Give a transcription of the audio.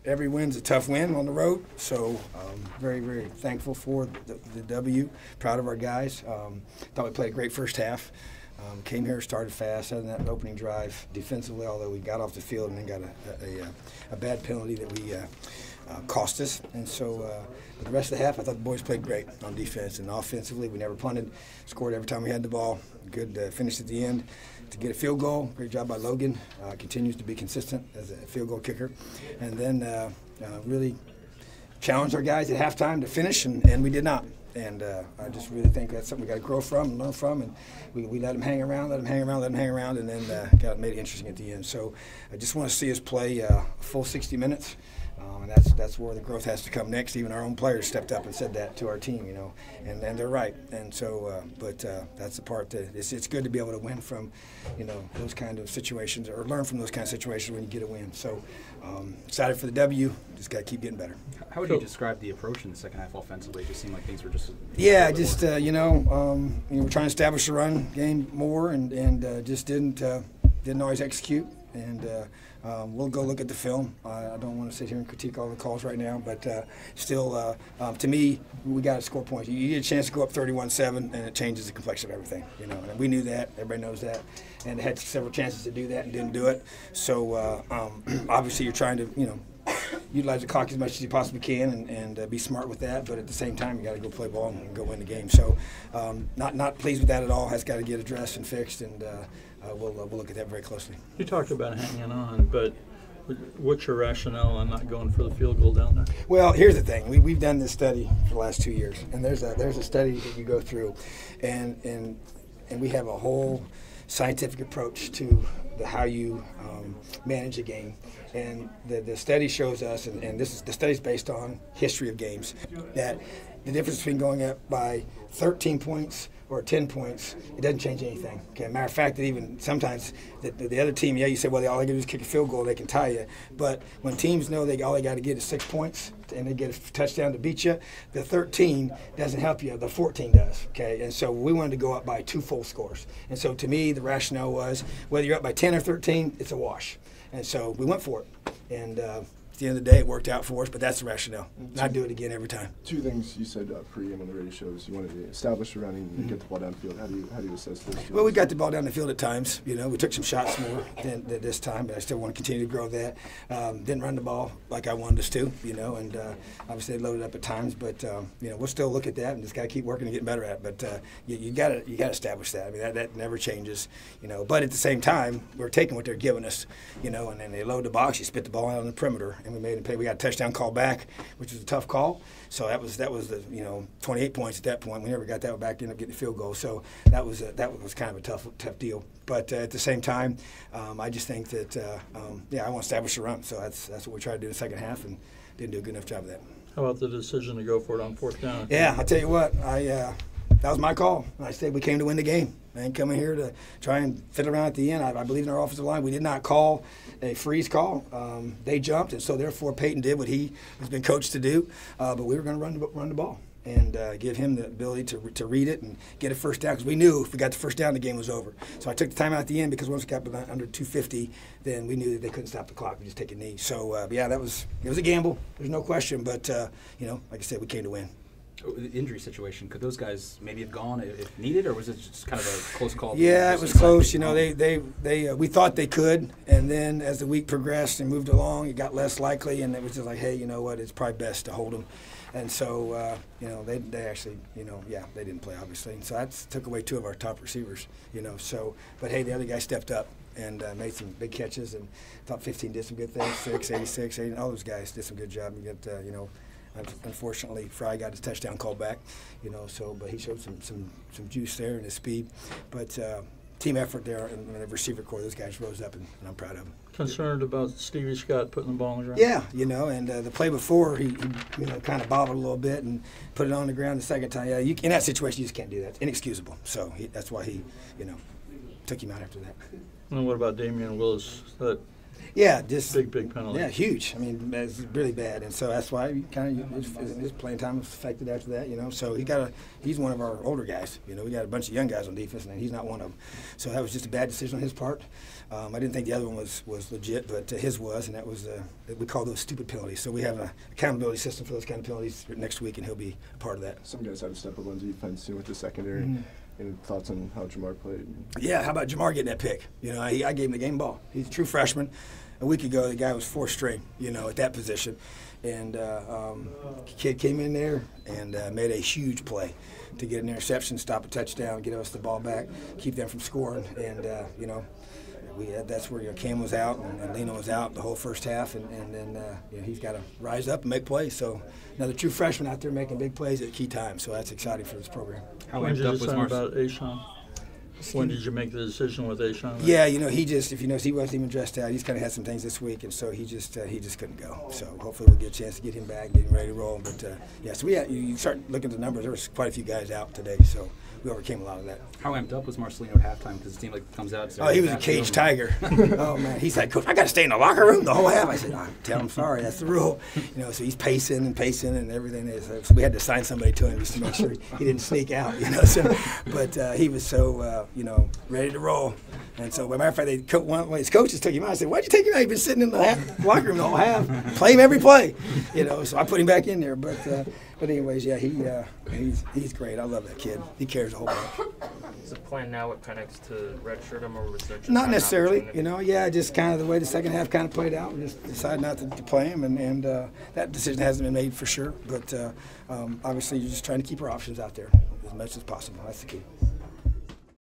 every win's a tough win on the road. So very, very thankful for the W. Proud of our guys. Thought we played a great first half. Came here, started fast, had that opening drive defensively, although we got off the field and then got a bad penalty that we cost us. And so for the rest of the half, I thought the boys played great on defense. And offensively, we never punted, scored every time we had the ball. Good finish at the end to get a field goal. Great job by Logan. Continues to be consistent as a field goal kicker. And then really challenged our guys at halftime to finish, and we did not. And I just really think that's something we got to grow from and learn from. And we let them hang around, and then made it interesting at the end. So I just want to see us play a full 60 minutes. And that's where the growth has to come next. Even our own players stepped up and said that to our team, and they're right. And so, but that's the part that it's good to be able to win from, those kind of situations, or learn from those kind of situations when you get a win. So excited for the W. Just got to keep getting better. How would you describe the approach in the second half offensively? It just seemed like things were just we're trying to establish the run game more, and just didn't always execute. And we'll go look at the film. I don't want to sit here and critique all the calls right now, but still, to me, we got to score points. You get a chance to go up 31-7, and it changes the complexion of everything. And we knew that. Everybody knows that, and had several chances to do that and didn't do it. So obviously, you're trying to utilize the clock as much as you possibly can and be smart with that. But at the same time, you got to go play ball and go win the game. So not pleased with that at all. Has got to get addressed and fixed, and we'll look at that very closely. You talked about hanging on, but what's your rationale on not going for the field goal down there? Well, here's the thing. We've done this study for the last 2 years, and there's a study that you go through, and we have a whole scientific approach to how you manage a game. And the study shows us, and the study's based on history of games, that the difference between going up by 13 points or 10 points, it doesn't change anything. Okay, matter of fact, that even sometimes the other team, you say, well, all they got to do is kick a field goal, they can tie you. But when teams know all they got to get is 6 points and they get a touchdown to beat you, the 13 doesn't help you, the 14 does. Okay, and so we wanted to go up by 2 full scores. And so to me, the rationale was whether you're up by 10 or 13, it's a wash. And so we went for it. And at the end of the day, it worked out for us, but that's the rationale. Not do it again every time. Two things you said pre-game on the radio shows. You wanted to establish the running and get the ball downfield. How do you assess this? Well, we got the ball down the field at times. We took some shots more than this time, but I still want to continue to grow that. Didn't run the ball like I wanted us to, and obviously they loaded up at times. But we'll still look at that and just got to keep working and getting better at it. But you got to establish that. I mean, that never changes, But at the same time, we're taking what they're giving us, and then they load the box. You spit the ball out on the perimeter, and we made them pay. We got a touchdown call back, which was a tough call. So that was the 28 points at that point. We never got that back. Ended up getting the field goal. So that was kind of a tough deal. But at the same time, I just think that I want to establish the run. So that's what we tried to do in the second half, and didn't do a good enough job of that. How about the decision to go for it on 4th down? Yeah, I'll tell you what. That was my call. I said we came to win the game. I ain't coming here to try and fiddle around at the end. I believe in our offensive line. We did not call a freeze call. They jumped, and so therefore Peyton did what he has been coached to do. But we were going to run the ball and give him the ability to read it and get a first down, because we knew if we got the first down, the game was over. So I took the time out at the end, because once we got under 250, then we knew that they couldn't stop the clock. We just take a knee. So, it was a gamble. There's no question. But, like I said, we came to win. The injury situation, could those guys maybe have gone if needed, or was it just kind of a close call? Yeah, it was close. We thought they could, and then as the week progressed and moved along, it got less likely, and it was just like, hey, you know what, it's probably best to hold them. And so, they actually, they didn't play, obviously. And so that took away 2 of our top receivers, But, hey, the other guy stepped up and made some big catches, and thought 15 did some good things, 6, 86, 80, all those guys did some good job. And get, unfortunately, Fry got his touchdown called back, but he showed some juice there and his speed. But team effort there and the receiver core, those guys rose up, and I'm proud of them. Concerned about Stevie Scott putting the ball on the ground? Yeah, and the play before, he kind of bobbled a little bit and put it on the ground the second time. Yeah, in that situation, you just can't do that. It's inexcusable. So that's why he, took him out after that. And what about Damian Willis? That Yeah, just Big penalty. Yeah, huge. I mean, it's really bad, and so that's why his playing time was affected after that. So he's one of our older guys. We got a bunch of young guys on defense, and he's not one of them. So that was just a bad decision on his part. I didn't think the other one was legit, but his was, and that was we call those stupid penalties. So we have an accountability system for those kind of penalties next week, and he'll be a part of that. Some guys had to step up on defense with the secondary. Mm-hmm. Any thoughts on how Jamar played? Yeah, how about Jamar getting that pick? I gave him the game ball. He's a true freshman. A week ago, the guy was fourth string, at that position. And kid came in there and made a huge play to get an interception, stop a touchdown, get us the ball back, keep them from scoring. And, that's where Cam was out and Lena was out the whole first half. And then he's got to rise up and make plays. So another true freshman out there making big plays at key times. So that's exciting for this program. How When did amped you up was decide Marcel? about Ashawn? When did you make the decision with Ashawn? Yeah, he just, if he wasn't even dressed out. He's kind of had some things this week, and so he just couldn't go. So hopefully we'll get a chance to get him back, get him ready to roll. But so you start looking at the numbers. There was quite a few guys out today, so we overcame a lot of that. How amped up was Marcelino at halftime? Because it seemed like it comes out. Oh, he was a caged tiger. Oh man, he's like, Coach, I got to stay in the locker room the whole half. I said, tell him sorry, that's the rule. So he's pacing and everything. So we had to sign somebody to him just to make sure he didn't sneak out. But he was so ready to roll. And so, as a matter of fact, one of his coaches took him out. I said, why'd you take him out? He's been sitting in the locker room the whole half. Play him every play. So I put him back in there. But anyways, yeah, he's great. I love that kid. He cares a whole bunch. Is the plan now with Penix to redshirt him, or was there just not necessarily, just kind of the way the second half kind of played out. We just decided not to play him, and that decision hasn't been made for sure. But obviously, you're just trying to keep our options out there as much as possible. That's the key.